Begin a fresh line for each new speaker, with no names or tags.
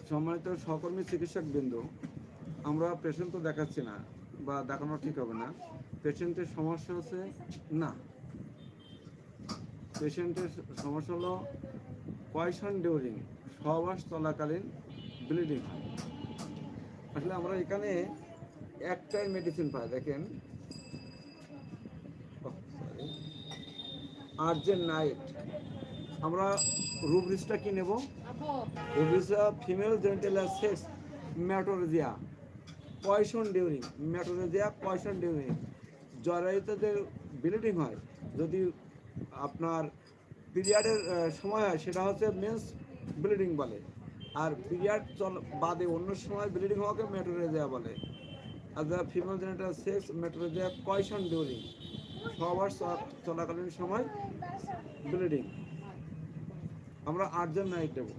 সম্মানিত সহকর্মী চিকিৎসক বিন্দু, আমরা পেশেন্ট তো দেখাচ্ছি না বা দেখানো ঠিক হবে না। পেশেন্টের সমস্যা হচ্ছে না, পেশেন্টের সমস্যা হলো পয়সন ডিউরিং, সহবাস চলাকালীন ব্লিডিং হয়। আসলে আমরা এখানে একটাই মেডিসিন পাই, দেখেন আর্জেন্ট নাইট। আমরা রুব্রিজটা কি নেব? রুব্রিজটা female genital sex metrorrhagia poison during, metrorrhagia poison during, জরায়ুতে যে ব্লিডিং হয়, যদি আপনার পিরিয়ডের সময় হয় সেটা হচ্ছে মেন্স ব্লিডিং বলে, আর পিরিয়ড বাদে অন্য সময় ব্লিডিং হওয়াকে ম্যাটোরেজিয়া বলে। আর the female genital sex metrorrhagia poison during, সহবাস চলাকালীন সময় ব্লিডিং। আমরা আর্জেন্ট নাইট দেবো।